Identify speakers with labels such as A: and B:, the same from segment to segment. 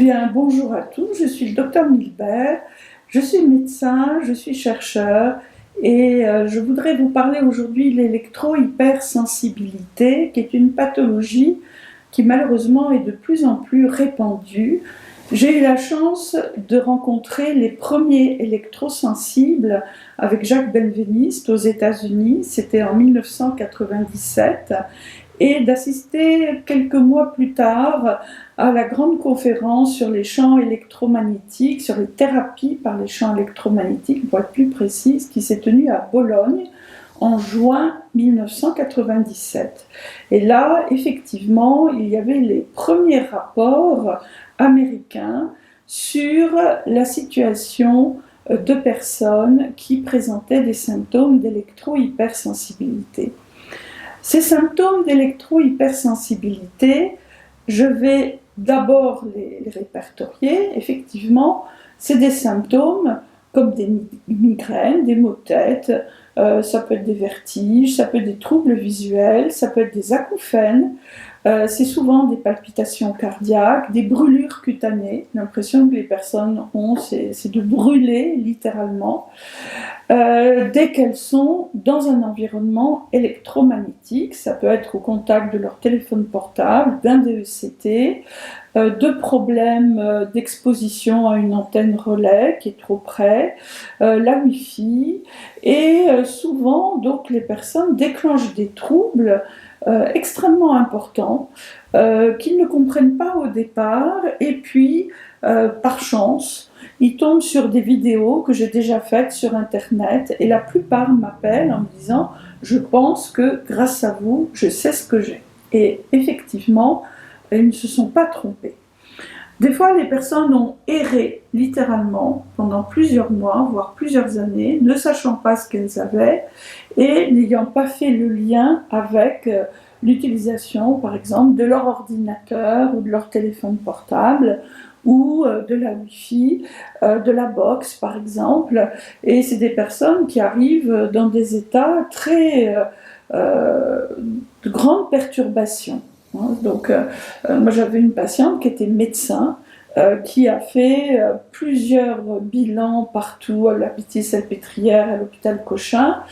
A: bien, bonjour à tous, je suis le docteur Milbert, je suis médecin, je suis chercheur et je voudrais vous parler aujourd'hui de l'électro-hypersensibilité, qui est une pathologie qui malheureusement est de plus en plus répandue. J'ai eu la chance de rencontrer les premiers électrosensibles avec Jacques Benveniste aux États-Unis, c'était en 1997, et d'assister quelques mois plus tard à la grande conférence sur les champs électromagnétiques, sur les thérapies par les champs électromagnétiques, pour être plus précise, qui s'est tenue à Bologne en juin 1997. Et là, effectivement, il y avait les premiers rapports américains sur la situation de personnes qui présentaient des symptômes d'électro-hypersensibilité. Ces symptômes d'électro-hypersensibilité, je vais d'abord les répertorier. Effectivement, c'est des symptômes comme des migraines, des maux de tête, ça peut être des vertiges, ça peut être des troubles visuels, ça peut être des acouphènes, c'est souvent des palpitations cardiaques, des brûlures cutanées. L'impression que les personnes ont, c'est de brûler littéralement. Dès qu'elles sont dans un environnement électromagnétique, ça peut être au contact de leur téléphone portable, d'un DECT, de problèmes d'exposition à une antenne relais qui est trop près, la Wi-Fi, et souvent donc les personnes déclenchent des troubles extrêmement importants qu'ils ne comprennent pas au départ, et puis par chance ils tombent sur des vidéos que j'ai déjà faites sur internet, et la plupart m'appellent en me disant je pense que grâce à vous je sais ce que j'ai, et effectivement ils ne se sont pas trompés. Des fois, les personnes ont erré littéralement pendant plusieurs mois, voire plusieurs années, ne sachant pas ce qu'elles avaient et n'ayant pas fait le lien avec l'utilisation, par exemple, de leur ordinateur ou de leur téléphone portable ou de la Wi-Fi, de la box, par exemple. Et c'est des personnes qui arrivent dans des états très de grande perturbation. Donc, moi j'avais une patiente qui était médecin, qui a fait plusieurs bilans partout, à la Pitié-Salpêtrière, à l'hôpital Cochin,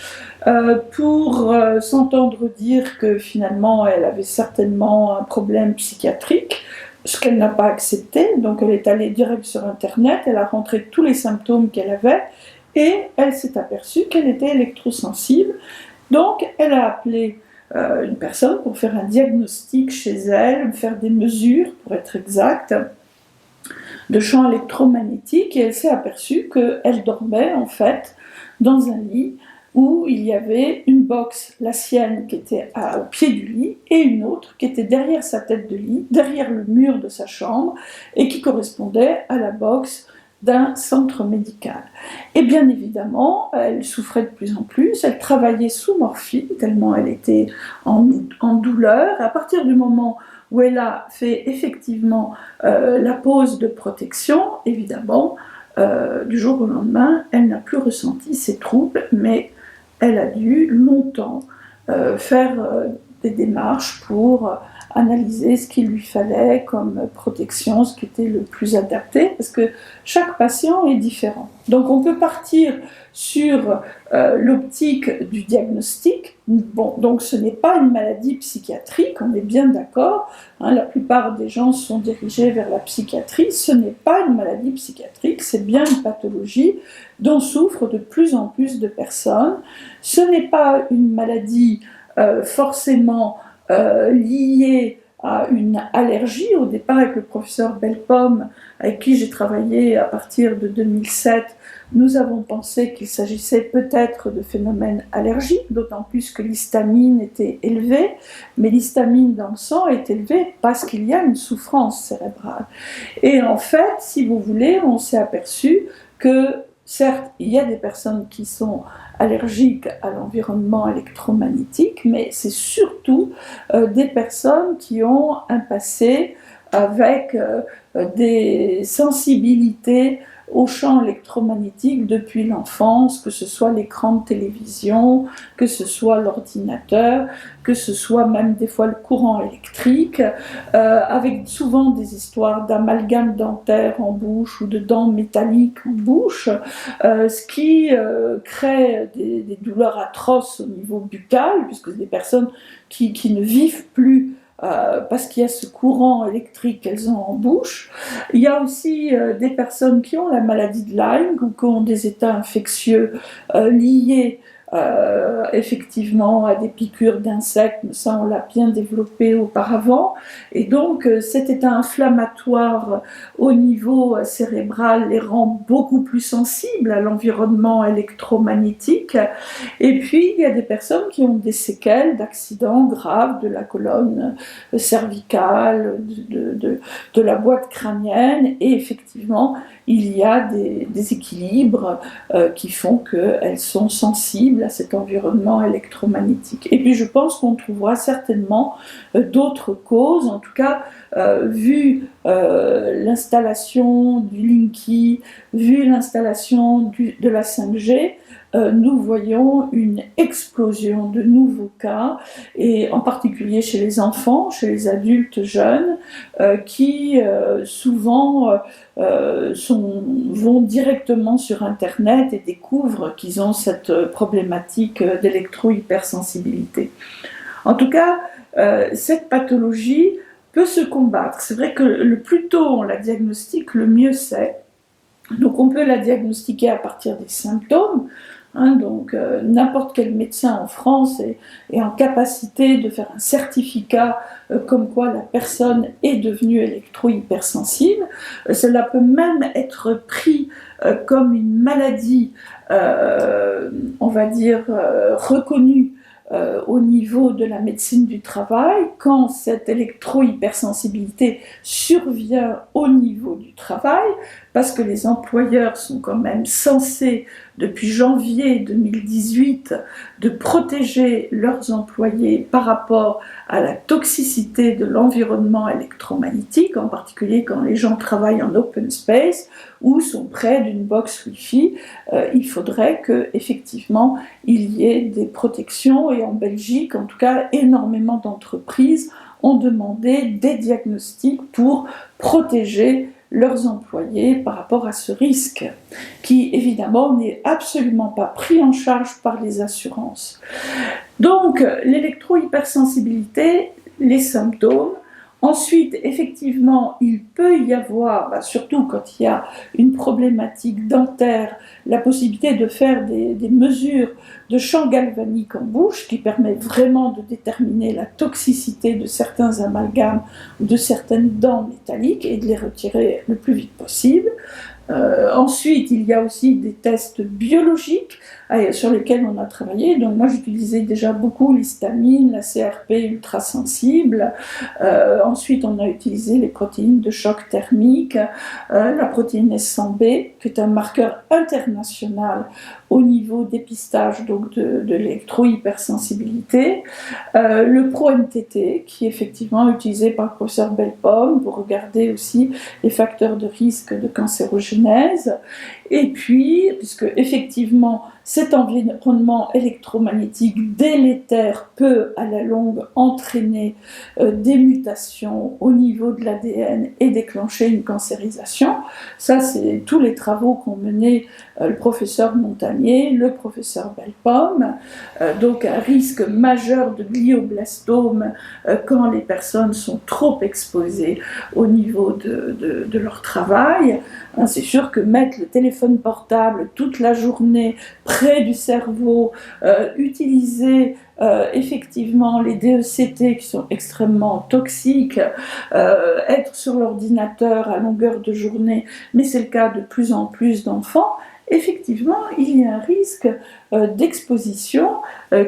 A: pour s'entendre dire que finalement elle avait certainement un problème psychiatrique, ce qu'elle n'a pas accepté. Donc elle est allée direct sur internet, elle a rentré tous les symptômes qu'elle avait et elle s'est aperçue qu'elle était électrosensible. Donc elle a appelé une personne pour faire un diagnostic chez elle, faire des mesures pour être exact, de champs électromagnétiques, et elle s'est aperçue qu'elle dormait en fait dans un lit où il y avait une box, la sienne, qui était au pied du lit, et une autre qui était derrière sa tête de lit, derrière le mur de sa chambre, et qui correspondait à la box d'un centre médical. Et bien évidemment, elle souffrait de plus en plus, elle travaillait sous morphine, tellement elle était en douleur. À partir du moment où elle a fait effectivement la pause de protection, évidemment, du jour au lendemain, elle n'a plus ressenti ces troubles, mais elle a dû longtemps faire des démarches pour analyser ce qu'il lui fallait comme protection, ce qui était le plus adapté, parce que chaque patient est différent. Donc on peut partir sur l'optique du diagnostic. Bon, donc ce n'est pas une maladie psychiatrique, on est bien d'accord, hein, la plupart des gens sont dirigés vers la psychiatrie, ce n'est pas une maladie psychiatrique, c'est bien une pathologie dont souffrent de plus en plus de personnes. Ce n'est pas une maladie forcément liée à une allergie. Au départ, avec le professeur Belpomme, avec qui j'ai travaillé à partir de 2007, nous avons pensé qu'il s'agissait peut-être de phénomènes allergiques, d'autant plus que l'histamine était élevée, mais l'histamine dans le sang est élevée parce qu'il y a une souffrance cérébrale. Et en fait, si vous voulez, on s'est aperçu que certes, il y a des personnes qui sont allergiques à l'environnement électromagnétique, mais c'est surtout des personnes qui ont un passé avec des sensibilités au champ électromagnétique depuis l'enfance, que ce soit l'écran de télévision, que ce soit l'ordinateur, que ce soit même des fois le courant électrique, avec souvent des histoires d'amalgame dentaire en bouche ou de dents métalliques en bouche, ce qui crée des douleurs atroces au niveau buccal, puisque des personnes qui ne vivent plus parce qu'il y a ce courant électrique qu'elles ont en bouche. Il y a aussi des personnes qui ont la maladie de Lyme, ou qui ont des états infectieux liés effectivement à des piqûres d'insectes, mais ça on l'a bien développé auparavant. Et donc cet état inflammatoire au niveau cérébral les rend beaucoup plus sensibles à l'environnement électromagnétique. Et puis il y a des personnes qui ont des séquelles d'accidents graves de la colonne cervicale, de la boîte crânienne, et effectivement il y a des déséquilibres qui font qu'elles sont sensibles à cet environnement électromagnétique. Et puis je pense qu'on trouvera certainement d'autres causes, en tout cas vu l'installation du Linky, vu l'installation de la 5G, nous voyons une explosion de nouveaux cas, et en particulier chez les enfants, chez les adultes jeunes, qui souvent vont directement sur Internet et découvrent qu'ils ont cette problématique d'électro-hypersensibilité. En tout cas, cette pathologie peut se combattre. C'est vrai que le plus tôt on la diagnostique, le mieux c'est. Donc on peut la diagnostiquer à partir des symptômes. Donc n'importe quel médecin en France est en capacité de faire un certificat comme quoi la personne est devenue électro-hypersensible. Cela peut même être pris comme une maladie, on va dire, reconnue au niveau de la médecine du travail, quand cette électro-hypersensibilité survient au niveau du travail, parce que les employeurs sont quand même censés, depuis janvier 2018, de protéger leurs employés par rapport à la toxicité de l'environnement électromagnétique, en particulier quand les gens travaillent en open space ou sont près d'une box Wi-Fi. Il faudrait qu'effectivement il y ait des protections, et en Belgique, en tout cas, énormément d'entreprises ont demandé des diagnostics pour protéger leurs employés par rapport à ce risque, qui évidemment n'est absolument pas pris en charge par les assurances. Donc l'électro-hypersensibilité, les symptômes. Ensuite, effectivement, il peut y avoir, surtout quand il y a une problématique dentaire, la possibilité de faire des mesures de champ galvanique en bouche qui permet vraiment de déterminer la toxicité de certains amalgames ou de certaines dents métalliques et de les retirer le plus vite possible. Ensuite, il y a aussi des tests biologiques sur lesquels on a travaillé. Donc moi, j'utilisais déjà beaucoup l'histamine, la CRP ultrasensible. Ensuite, on a utilisé les protéines de choc thermique, la protéine S100B, qui est un marqueur international au niveau dépistage donc de l'électro-hypersensibilité. Le Pro-MTT, qui est effectivement utilisé par le professeur Bellepomme pour regarder aussi les facteurs de risque de cancérogénèse. Et puis, puisque effectivement cet environnement électromagnétique délétère peut à la longue entraîner des mutations au niveau de l'ADN et déclencher une cancérisation. Ça, c'est tous les travaux qu'ont menés le professeur Montagnier, le professeur Bellepomme. Donc un risque majeur de glioblastome quand les personnes sont trop exposées au niveau de leur travail. C'est sûr que mettre le téléphone portable toute la journée près du cerveau, utiliser effectivement les DECT qui sont extrêmement toxiques, être sur l'ordinateur à longueur de journée, mais c'est le cas de plus en plus d'enfants. Effectivement, il y a un risque d'exposition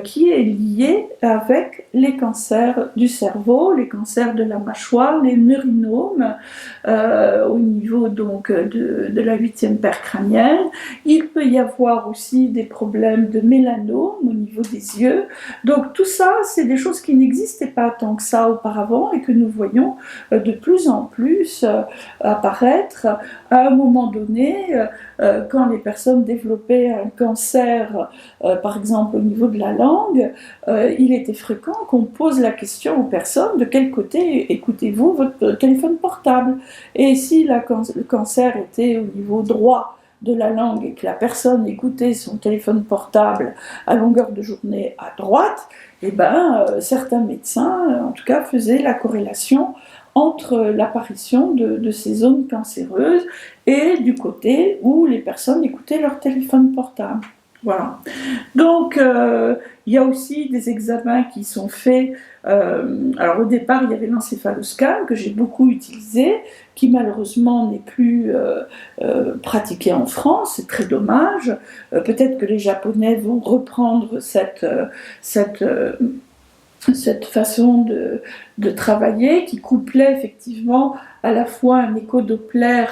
A: qui est liée avec les cancers du cerveau, les cancers de la mâchoire, les neurinomes au niveau donc de la 8e paire crânienne. Il peut y avoir aussi des problèmes de mélanome au niveau des yeux. Donc tout ça, c'est des choses qui n'existaient pas tant que ça auparavant et que nous voyons de plus en plus apparaître. À un moment donné, quand les personnes développaient un cancer, par exemple au niveau de la langue, il était fréquent qu'on pose la question aux personnes: de quel côté écoutez-vous votre téléphone portable? Et si le cancer était au niveau droit de la langue et que la personne écoutait son téléphone portable à longueur de journée à droite, eh ben, certains médecins, en tout cas, faisaient la corrélation entre l'apparition de ces zones cancéreuses et du côté où les personnes écoutaient leur téléphone portable. Voilà. Donc, il y a aussi des examens qui sont faits. Alors, au départ, il y avait l'encéphaloscan que j'ai beaucoup utilisé, qui malheureusement n'est plus pratiqué en France. C'est très dommage. Peut-être que les Japonais vont reprendre cette façon de travailler qui couplait effectivement à la fois un écho-doppler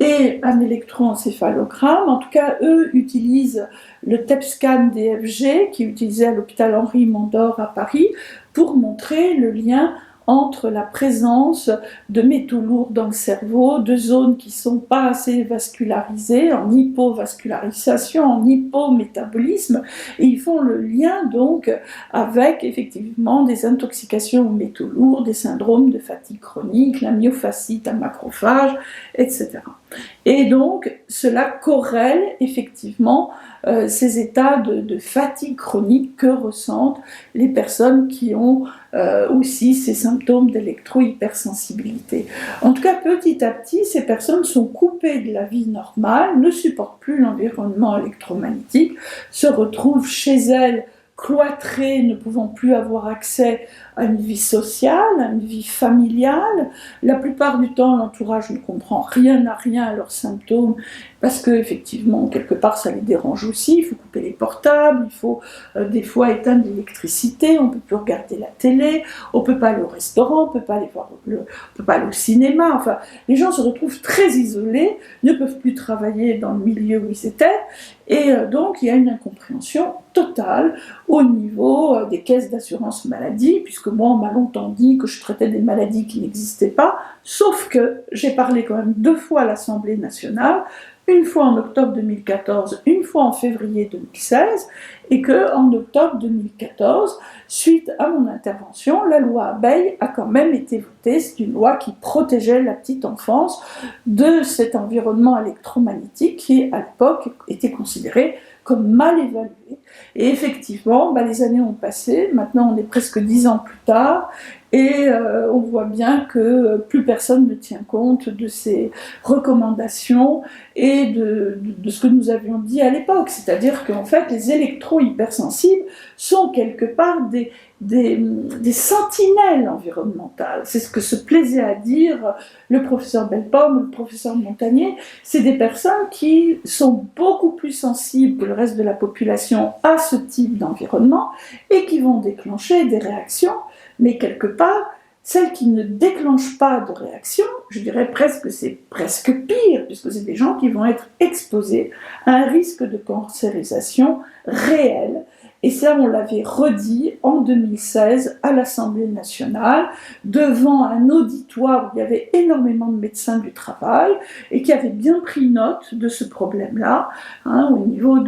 A: et un électroencéphalogramme. En tout cas, eux utilisent le TEP-scan DFG qui est utilisé à l'hôpital Henri Mondor à Paris pour montrer le lien entre la présence de métaux lourds dans le cerveau, de zones qui ne sont pas assez vascularisées, en hypovascularisation, en hypométabolisme, et ils font le lien donc avec effectivement des intoxications aux métaux lourds, des syndromes de fatigue chronique, la myofascite à macrophage, etc. Et donc cela corrèle effectivement ces états de fatigue chronique que ressentent les personnes qui ont aussi ces symptômes d'électro-hypersensibilité. En tout cas, petit à petit, ces personnes sont coupées de la vie normale, ne supportent plus l'environnement électromagnétique, se retrouvent chez elles cloîtrées, ne pouvant plus avoir accès à une vie sociale, à une vie familiale. La plupart du temps, l'entourage ne comprend rien à leurs symptômes parce que effectivement, quelque part, ça les dérange aussi. Il faut couper les portables, il faut des fois éteindre l'électricité, on ne peut plus regarder la télé, on ne peut pas aller au restaurant, on ne peut pas aller on peut pas aller au cinéma. Enfin, les gens se retrouvent très isolés, ne peuvent plus travailler dans le milieu où ils étaient, et donc il y a une incompréhension totale au niveau des caisses d'assurance maladie, puisque moi on m'a longtemps dit que je traitais des maladies qui n'existaient pas, sauf que j'ai parlé quand même 2 fois à l'Assemblée nationale, une fois en octobre 2014, une fois en février 2016, et qu'en octobre 2014, suite à mon intervention, la loi Abeille a quand même été votée. C'est une loi qui protégeait la petite enfance de cet environnement électromagnétique qui, à l'époque, était considéré comme mal évalué. Et effectivement, les années ont passé, maintenant on est presque 10 ans plus tard, et on voit bien que plus personne ne tient compte de ces recommandations et de ce que nous avions dit à l'époque. C'est-à-dire qu'en fait, les électro-hypersensibles sont quelque part des sentinelles environnementales. C'est ce que se plaisait à dire le professeur Bellepomme, le professeur Montagnier. C'est des personnes qui sont beaucoup plus sensibles que le reste de la population à ce type d'environnement et qui vont déclencher des réactions, mais quelque part, celles qui ne déclenchent pas de réaction, je dirais presque, c'est presque pire, puisque c'est des gens qui vont être exposés à un risque de cancérisation réel. Et ça, on l'avait redit en 2016 à l'Assemblée nationale, devant un auditoire où il y avait énormément de médecins du travail et qui avaient bien pris note de ce problème-là, au niveau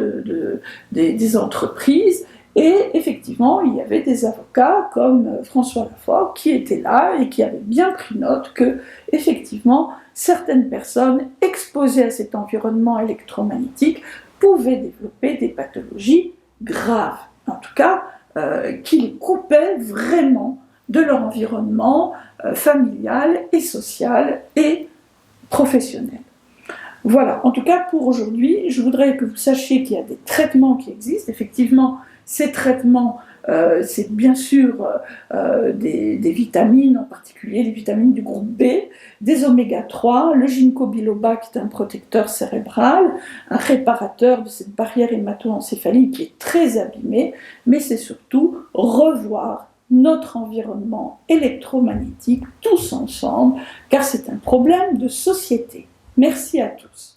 A: des entreprises. Et effectivement, il y avait des avocats comme François Lafort qui étaient là et qui avaient bien pris note que, effectivement, certaines personnes exposées à cet environnement électromagnétique pouvaient développer des pathologies graves, en tout cas, qui les coupaient vraiment de leur environnement familial et social et professionnel. Voilà, en tout cas pour aujourd'hui, je voudrais que vous sachiez qu'il y a des traitements qui existent. Effectivement, ces traitements c'est bien sûr des vitamines, en particulier les vitamines du groupe B, des oméga-3, le ginkgo biloba qui est un protecteur cérébral, un réparateur de cette barrière hémato-encéphalique qui est très abîmée, mais c'est surtout revoir notre environnement électromagnétique tous ensemble, car c'est un problème de société. Merci à tous.